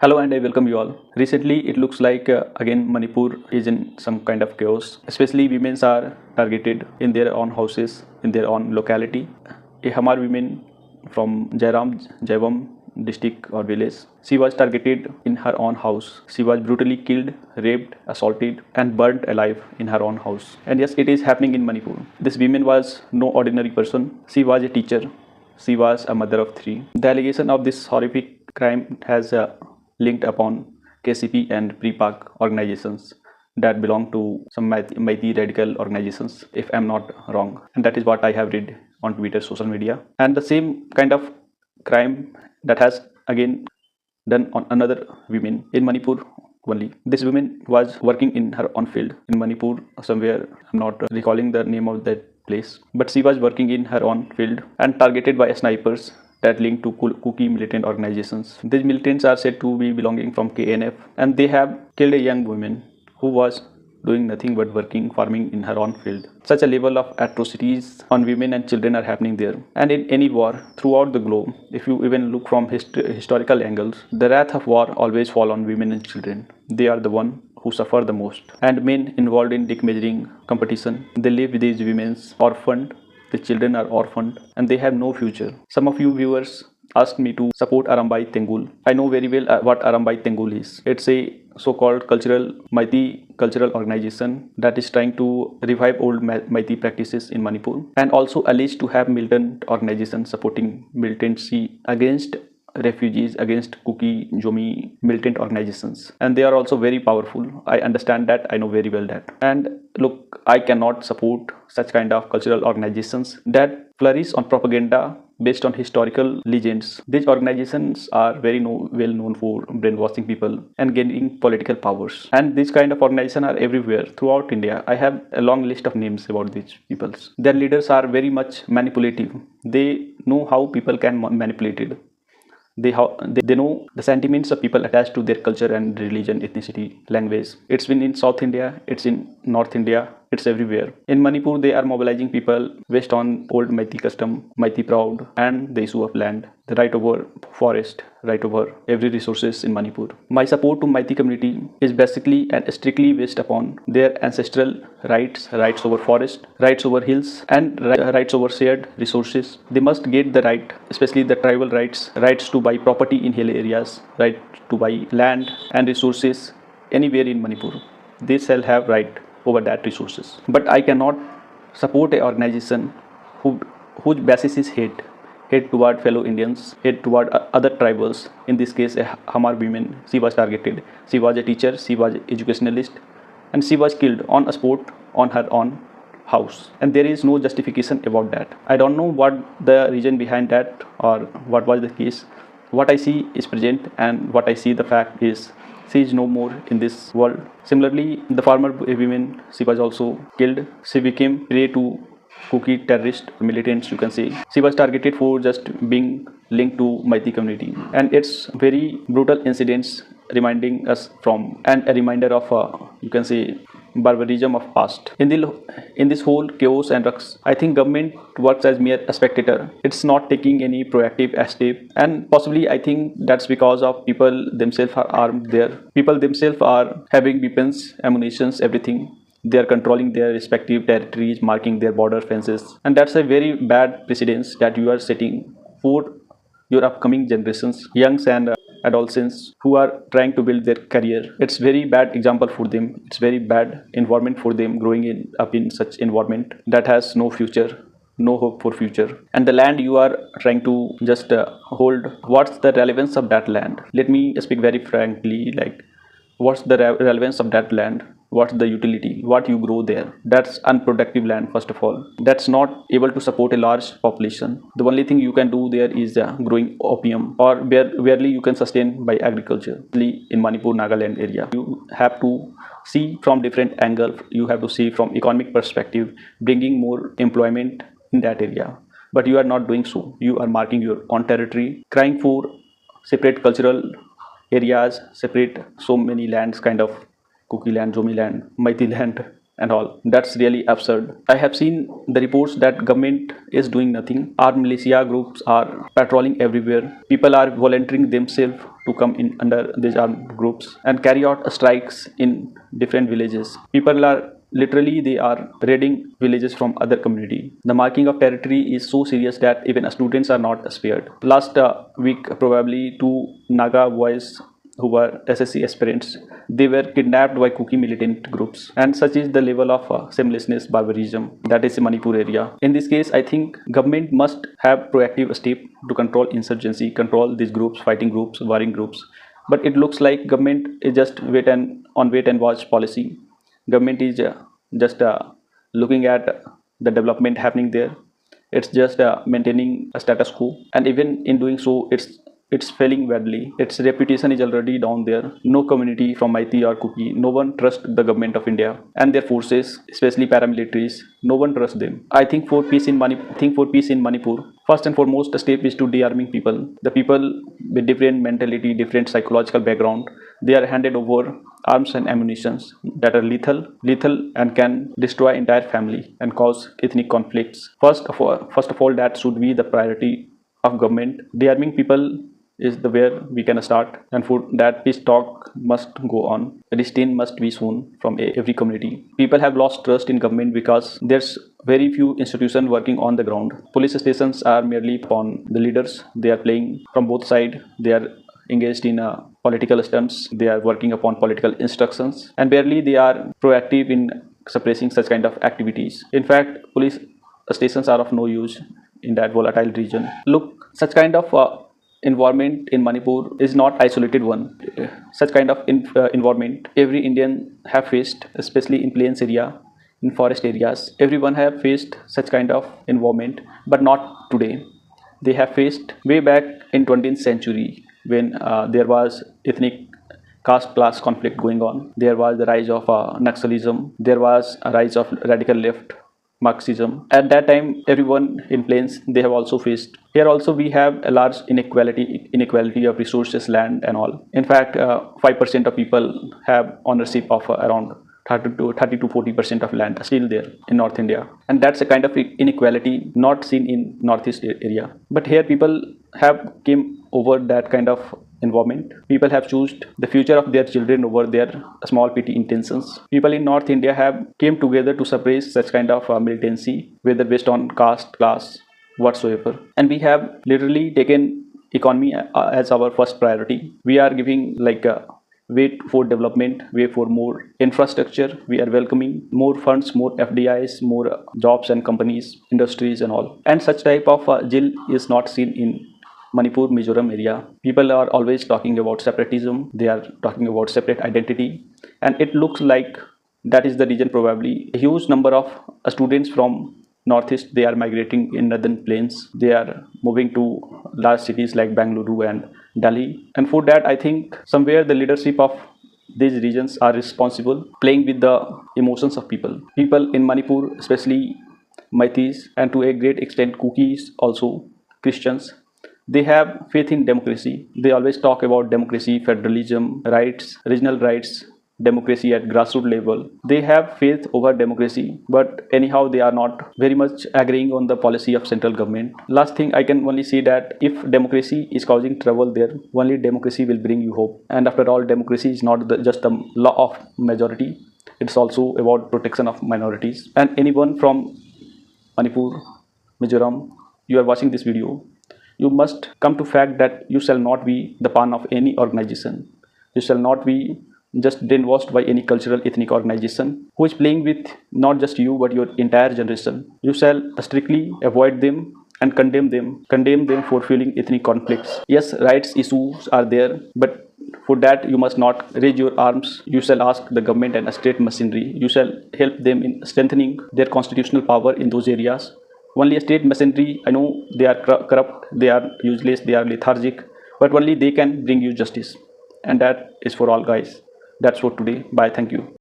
Hello and I welcome you all. Recently, it looks like again Manipur is in some kind of chaos. Especially women are targeted in their own houses, in their own locality. A Hamar woman from Jaivam district or village. She was targeted in her own house. She was brutally killed, raped, assaulted, and burnt alive in her own house. And yes, it is happening in Manipur. This woman was no ordinary person. She was a teacher. She was a mother of three. The allegation of this horrific crime has linked upon KCP and pre-PAK organizations that belong to some mighty radical organizations, if I'm not wrong. And that is what I have read on Twitter, social media. And the same kind of crime that has again done on another woman in Manipur only. This woman was working in her own field in Manipur, somewhere, I'm not recalling the name of that place, but she was working in her own field and targeted by snipers that link to Kuki militant organizations. These militants are said to be belonging from KNF, and they have killed a young woman who was doing nothing but farming in her own field. Such a level of atrocities on women and children are happening there. And in any war throughout the globe, if you even look from historical angles, the wrath of war always fall on women and children. They are the one who suffer the most. And men involved in dick measuring competition, they leave these women orphaned. The children are orphaned and they have no future. Some of you viewers asked me to support ArambaiTenggol. I know very well what ArambaiTenggol is. It's a so-called mighty cultural organization that is trying to revive old mighty practices in Manipur, and also alleged to have militant organizations supporting militancy against refugees, against Kuki, Jomi militant organizations, and they are also very powerful. I understand that, I know very well that. And look, I cannot support such kind of cultural organizations that flourish on propaganda based on historical legends. These organizations are very well known for brainwashing people and gaining political powers, and these kind of organizations are everywhere throughout India. I have a long list of names about these peoples. Their leaders are very much manipulative. They know how people can manipulate it. They know the sentiments of people attached to their culture and religion, ethnicity, language. It's been in South India, it's in North India, it's everywhere. In Manipur, they are mobilizing people based on old mighty custom, mighty proud, and the issue of land, the right over forest, right over every resources in Manipur. My support to mighty community is basically and strictly based upon their ancestral rights over forest, rights over hills, and rights over shared resources. They must get the right, especially the tribal rights to buy property in hill areas, right to buy land and resources anywhere in Manipur. They shall have right over that resources. But I cannot support an organization whose basis is hate toward fellow Indians, hate toward other tribals. In this case, a Hamar woman, she was targeted. She was a teacher, she was an educationalist, and she was killed on a spot on her own house. And there is no justification about that. I don't know what the reason behind that or what was the case. What I see is present, and what I see the fact is she is no more in this world. Similarly, the former woman, she was also killed. She became prey to Kuki terrorist militants, you can say. She was targeted for just being linked to mighty community, and it's very brutal incidents reminding us from, and a reminder of you can say barbarism of past. In this whole chaos and ruckus, I think government works as mere a spectator. It's not taking any proactive step, and possibly I think that's because of people themselves are armed there. People themselves are having weapons, ammunitions, everything. They are controlling their respective territories, marking their border fences, and that's a very bad precedence that you are setting for your upcoming generations, youngs and adolescents who are trying to build their career. It's very bad example for them. It's very bad environment for them, growing up in such environment that has no future, no hope for future. And the land you are trying to just hold, what's the relevance of that land? Let me speak very frankly, like, what's the relevance of that land? What's the utility? What you grow there? That's unproductive land, first of all. That's not able to support a large population. The only thing you can do there is growing opium, or barely you can sustain by agriculture. In Manipur, Nagaland area, you have to see from different angles. You have to see from economic perspective, bringing more employment in that area. But you are not doing so. You are marking your own territory, crying for separate cultural areas, separate so many lands, kind of Kuki land, Jomi land, mighty land, and all. That's really absurd. I have seen the reports that government is doing nothing. Armed militia groups are patrolling everywhere. People are volunteering themselves to come in under these armed groups and carry out strikes in different villages. People are literally they are raiding villages from other community. The marking of territory is so serious that even students are not spared. Last week, probably two Naga boys who were SSC aspirants, they were kidnapped by Kuki militant groups. And such is the level of shamelessness, barbarism that is in Manipur area. In this case, I think government must have proactive step to control insurgency, control these groups, fighting groups, warring groups. But it looks like government is just wait and watch policy. Government is just looking at the development happening there. It's just maintaining a status quo, and even in doing so, it's failing badly. Its reputation is already down there. No community from Maiti or Kuki, no one trusts the government of India and their forces, especially paramilitaries. No one trusts them. I think for peace in Manipur, first and foremost, the step is to de-arming people. The people with different mentality, different psychological background, they are handed over arms and ammunitions that are lethal and can destroy entire family and cause ethnic conflicts. First of all, that should be the priority of government. De-arming people is the where we can start, and for that peace talk must go on. Restraint must be shown from every community. People have lost trust in government because there's very few institutions working on the ground. Police stations are merely upon the leaders. They are playing from both sides. They are engaged in political stunts. They are working upon political instructions, and barely they are proactive in suppressing such kind of activities. In fact, police stations are of no use in that volatile region. Look, such kind of environment in Manipur is not isolated one. Such kind of environment every Indian have faced, especially in plains area, in forest areas. Everyone have faced such kind of environment, but not today. They have faced way back in 20th century when there was ethnic caste class conflict going on. There was the rise of Naxalism. There was a rise of radical left Marxism. At that time, everyone in plains, they have also faced. Here also we have a large inequality of resources, land and all. In fact, 5% of people have ownership of around 30 to 40% of land still there in North India. And that's a kind of inequality not seen in Northeast area. But here people have came over that kind of environment. People have chosen the future of their children over their small petty intentions. People in North India have came together to suppress such kind of militancy, whether based on caste, class, whatsoever. And we have literally taken economy as our first priority. We are giving like way for development, way for more infrastructure. We are welcoming more funds, more FDIs, more jobs and companies, industries and all. And such type of zeal is not seen in Manipur, Mizoram area. People are always talking about separatism. They are talking about separate identity. And it looks like that is the reason probably. A huge number of students from Northeast, they are migrating in northern plains. They are moving to large cities like Bangalore and Delhi. And for that, I think somewhere the leadership of these regions are responsible, playing with the emotions of people. People in Manipur, especially Maitis and to a great extent Kukis, also Christians, they have faith in democracy. They always talk about democracy, federalism, rights, regional rights, democracy at grassroots level. They have faith over democracy, but anyhow they are not very much agreeing on the policy of central government. Last thing I can only say that if democracy is causing trouble there, only democracy will bring you hope. And after all, democracy is not just a law of majority. It's also about protection of minorities. And anyone from Manipur, Mizoram, you are watching this video, you must come to fact that you shall not be the pawn of any organization. You shall not be just brainwashed by any cultural ethnic organization who is playing with not just you but your entire generation. You shall strictly avoid them and condemn them for fueling ethnic conflicts. Yes, rights issues are there, but for that you must not raise your arms. You shall ask the government and state machinery. You shall help them in strengthening their constitutional power in those areas. Only a state machinery, I know they are corrupt, they are useless, they are lethargic, but only they can bring you justice. And that is for all, guys. That's for today. Bye. Thank you.